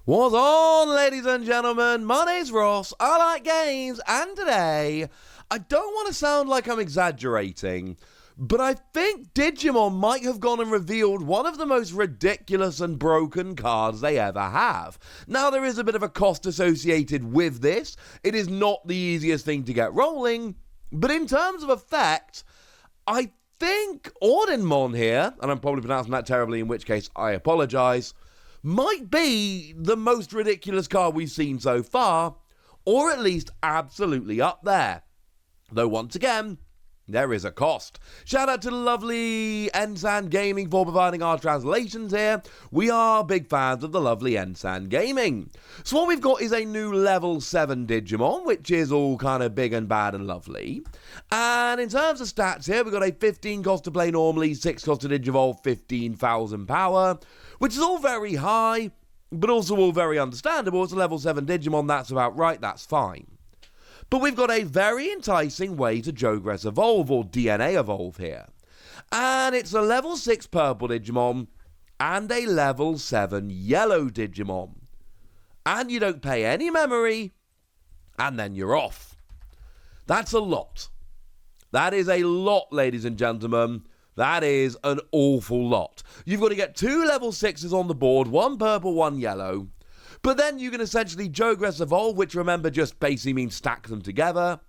What's on, ladies and gentlemen? My name's Ross, I like games, and today, I don't want to sound like I'm exaggerating, but I think Digimon might have gone and revealed one of the most ridiculous and broken cards they ever have. Now, there is a bit of a cost associated with this. It is not the easiest thing to get rolling, but in terms of effect, I think Ordinemon here, and I'm probably pronouncing that terribly, in which case I apologise, might be the most ridiculous card we've seen so far, or at least absolutely up there. Though once again, there is a cost. Shout out to the lovely Ensan Gaming for providing our translations here. We are big fans of the lovely Ensan Gaming. So what we've got is a new level 7 Digimon, which is all kind of big and bad and lovely. And in terms of stats here, we've got a 15 cost to play normally, 6 cost to Digivolve, 15,000 power, which is all very high, but also all very understandable. It's a level 7 Digimon, that's about right, that's fine. But we've got a very enticing way to Jogress Evolve, or DNA Evolve here. And it's a level 6 purple Digimon, and a level 7 yellow Digimon. And you don't pay any memory, and then you're off. That's a lot. That is a lot, ladies and gentlemen. That is an awful lot. You've got to get 2 level 6s on the board, 1 purple, 1 yellow. But then you can essentially Jogress Evolve, which remember just basically means stack them together.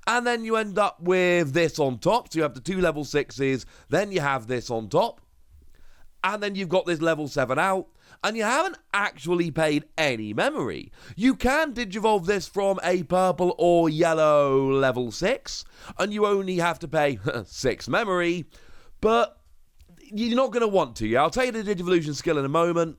And then you end up with this on top. So you have the 2 level 6s, then you have this on top. And then you've got this level 7 out. And you haven't actually paid any memory. You can Digivolve this from a purple or yellow level 6. And you only have to pay 6 memory. But you're not going to want to. Yeah? I'll tell you the Digivolution skill in a moment.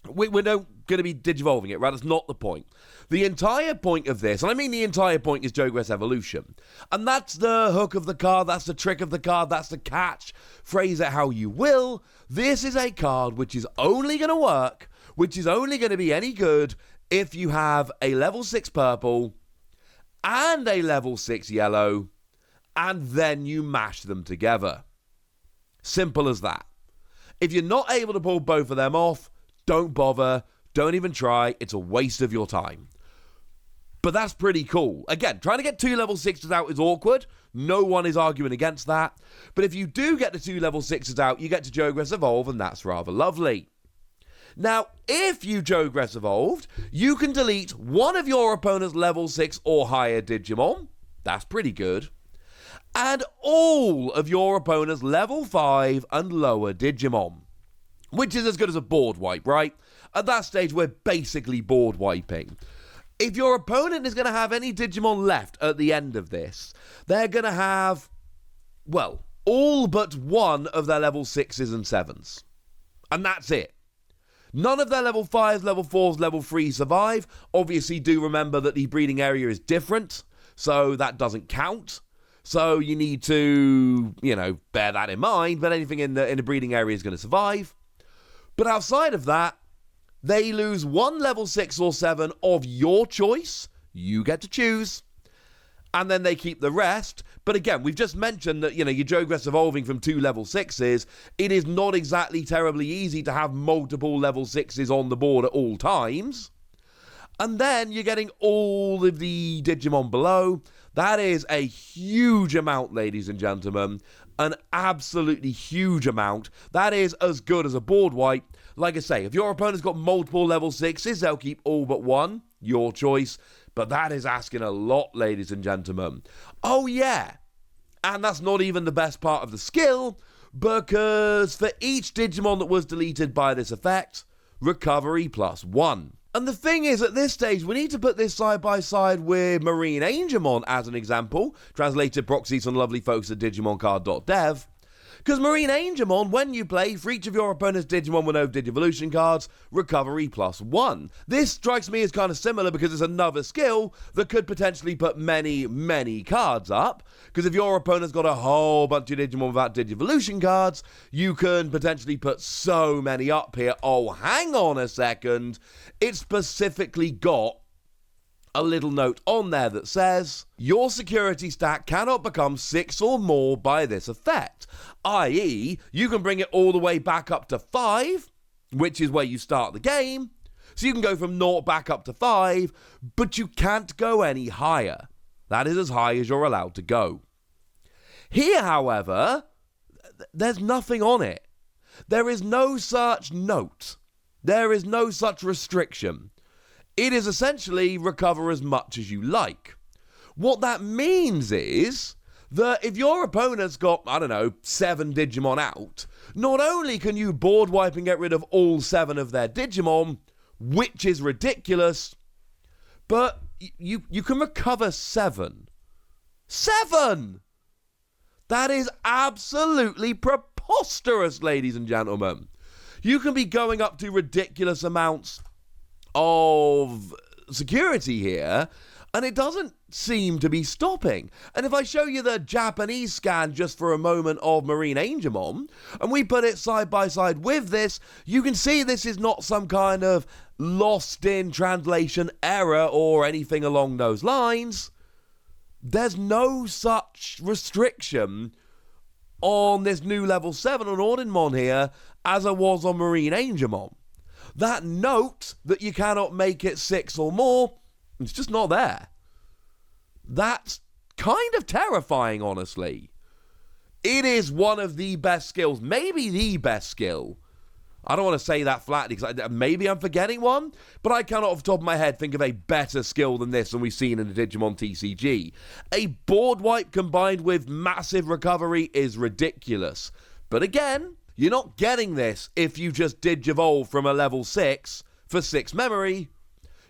We're not going to be Digivolving it, right? That's not the point. The entire point of this, and I mean the entire point, is Jogress Evolution. And that's the hook of the card, that's the trick of the card, that's the catch. Phrase it how you will. This is a card which is only going to work, which is only going to be any good if you have a level 6 purple and a level 6 yellow, and then you mash them together. Simple as that. If you're not able to pull both of them off, don't bother, don't even try, it's a waste of your time. But that's pretty cool. Again, trying to get 2 level 6s out is awkward, no one is arguing against that, but if you do get the 2 level 6s out, you get to Jogress Evolve, and that's rather lovely. Now, if you Jogress Evolved, you can delete one of your opponent's level 6 or higher Digimon, that's pretty good, and all of your opponent's level 5 and lower Digimon. Which is as good as a board wipe, right? At that stage, we're basically board wiping. If your opponent is going to have any Digimon left at the end of this, they're going to have, well, all but one of their level 6s and 7s. And that's it. None of their level 5s, level 4s, level 3s survive. Obviously, do remember that the breeding area is different, so that doesn't count. So you need to, bear that in mind, but anything in the breeding area is going to survive. But outside of that, they lose one level 6 or 7 of your choice. You get to choose. And then they keep the rest. But again, we've just mentioned that, your Jogress Evolving from 2 level 6s, it is not exactly terribly easy to have multiple level 6s on the board at all times. And then you're getting all of the Digimon below. That is a huge amount, ladies and gentlemen. An absolutely huge amount. That is as good as a board wipe. Like I say, if your opponent's got multiple level 6s, they'll keep all but one. Your choice. But that is asking a lot, ladies and gentlemen. Oh, yeah. And that's not even the best part of the skill, because for each Digimon that was deleted by this effect, recovery +1. And the thing is, at this stage, we need to put this side by side with Marine Angemon as an example, translated proxies from lovely folks at DigimonCard.dev. Because Marine Angemon, when you play, for each of your opponent's Digimon with no Digivolution cards, recovery +1. This strikes me as kind of similar because it's another skill that could potentially put many, many cards up. Because if your opponent's got a whole bunch of Digimon without Digivolution cards, you can potentially put so many up here. Oh, hang on a second. It's specifically got a little note on there that says, your security stack cannot become 6 or more by this effect. I.e., you can bring it all the way back up to 5, which is where you start the game, So you can go from 0 back up to 5, but you can't go any higher. That is as high as you're allowed to go. Here, however, there's nothing on it. There is no such note. There is no such restriction. It is essentially recover as much as you like. What that means is that if your opponent's got, 7 Digimon out, not only can you board wipe and get rid of all 7 of their Digimon, which is ridiculous, but you can recover 7. 7! That is absolutely preposterous, ladies and gentlemen. You can be going up to ridiculous amounts of security here, and it doesn't seem to be stopping. And if I show you the Japanese scan just for a moment of Marine Angemon, and we put it side by side with this, you can see this is not some kind of lost in translation error or anything along those lines. There's no such restriction on this new level 7 on Ordinemon here as there was on Marine Angemon. That note that you cannot make it 6 or more, it's just not there. That's kind of terrifying, honestly. It is one of the best skills, maybe the best skill. I don't want to say that flatly, because maybe I'm forgetting one, but I cannot off the top of my head think of a better skill than this than we've seen in the Digimon TCG. A board wipe combined with massive recovery is ridiculous. But again, you're not getting this if you just Digivolve from a level 6 for 6 memory.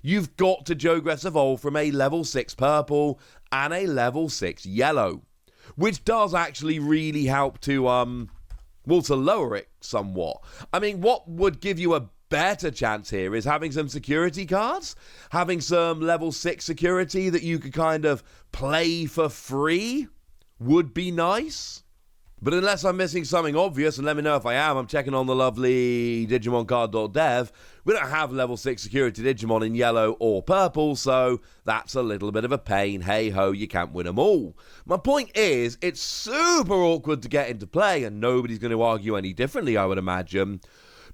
You've got to Jogress evolve from a level 6 purple and a level 6 yellow, which does actually really help to lower it somewhat. I mean, what would give you a better chance here is having some security cards, having some level 6 security that you could kind of play for free would be nice. But unless I'm missing something obvious, and let me know if I am, I'm checking on the lovely DigimonCard.dev, we don't have level 6 security Digimon in yellow or purple, so that's a little bit of a pain. Hey-ho, you can't win them all. My point is, it's super awkward to get into play, and nobody's going to argue any differently, I would imagine.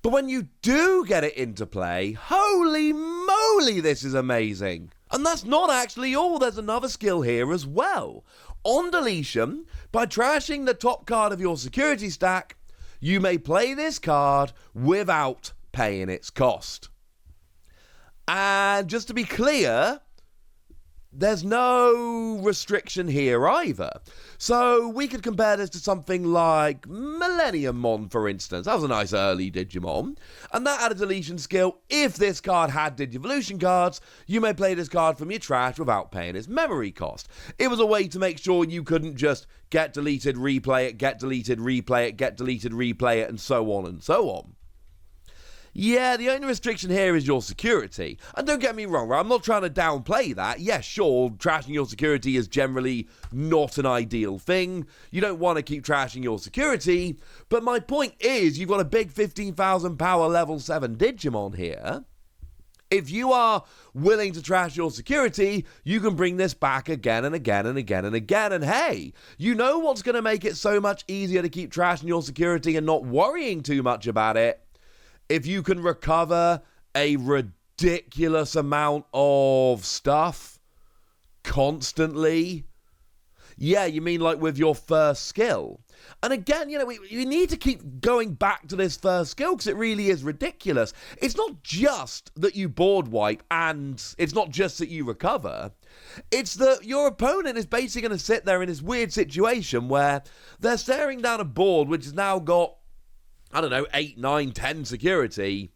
But when you do get it into play, holy moly, this is amazing. And that's not actually all, there's another skill here as well. On deletion, by trashing the top card of your security stack, you may play this card without paying its cost. And just to be clear, there's no restriction here either. So we could compare this to something like Millenniummon, for instance. That was a nice early Digimon. And that had a deletion skill. If this card had Digivolution cards, you may play this card from your trash without paying its memory cost. It was a way to make sure you couldn't just get deleted, replay it, get deleted, replay it, get deleted, replay it, and so on and so on. Yeah, the only restriction here is your security. And don't get me wrong, I'm not trying to downplay that. Yes, sure, trashing your security is generally not an ideal thing. You don't want to keep trashing your security. But my point is, you've got a big 15,000 power level 7 Digimon here. If you are willing to trash your security, you can bring this back again and again and again and again. And hey, you know what's going to make it so much easier to keep trashing your security and not worrying too much about it? If you can recover a ridiculous amount of stuff constantly. Yeah, you mean like with your first skill. And again, we need to keep going back to this first skill because it really is ridiculous. It's not just that you board wipe and it's not just that you recover. It's that your opponent is basically going to sit there in this weird situation where they're staring down a board which has now got 8, 9, 10 security,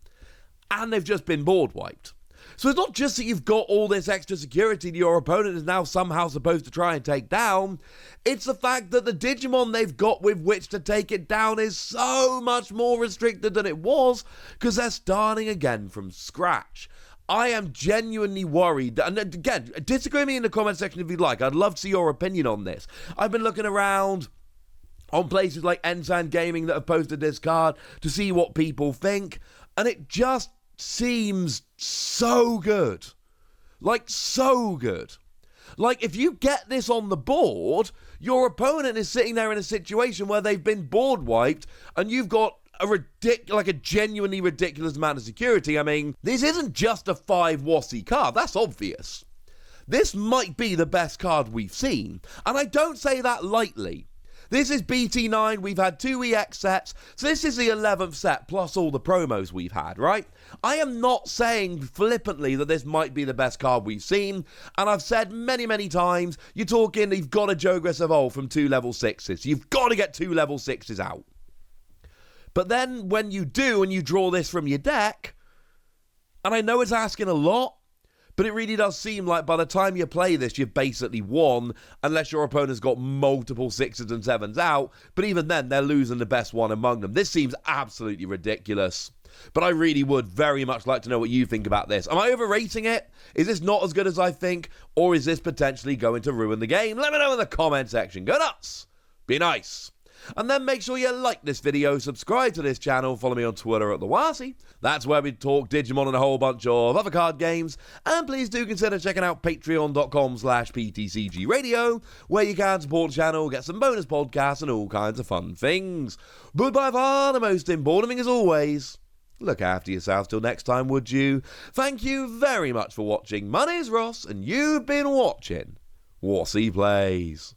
and they've just been board wiped. So it's not just that you've got all this extra security that your opponent is now somehow supposed to try and take down, it's the fact that the Digimon they've got with which to take it down is so much more restricted than it was, because they're starting again from scratch. I am genuinely worried, and again, disagree with me in the comment section if you'd like, I'd love to see your opinion on this. I've been looking around on places like Ensign Gaming that have posted this card to see what people think, and it just seems so good. Like, so good. Like, if you get this on the board, your opponent is sitting there in a situation where they've been board wiped, and you've got a genuinely ridiculous amount of security. I mean, this isn't just a 5 WOSI card, that's obvious. This might be the best card we've seen, and I don't say that lightly. This is BT9, we've had 2 EX sets, so this is the 11th set plus all the promos we've had, right? I am not saying flippantly that this might be the best card we've seen, and I've said many, many times, you've got to Jogress Evolve from 2 level 6s. You've got to get 2 level 6s out. But then when you do and you draw this from your deck, and I know it's asking a lot, but it really does seem like by the time you play this, you've basically won, unless your opponent's got multiple 6s and 7s out. But even then, they're losing the best one among them. This seems absolutely ridiculous. But I really would very much like to know what you think about this. Am I overrating it? Is this not as good as I think? Or is this potentially going to ruin the game? Let me know in the comment section. Go nuts! Be nice! And then make sure you like this video, subscribe to this channel, follow me on Twitter at TheWasi. That's where we talk Digimon and a whole bunch of other card games. And please do consider checking out patreon.com/PTCGradio, where you can support the channel, get some bonus podcasts and all kinds of fun things. But by far the most important thing as always, look after yourself till next time, would you? Thank you very much for watching. My name's Ross, and you've been watching WOSI Plays.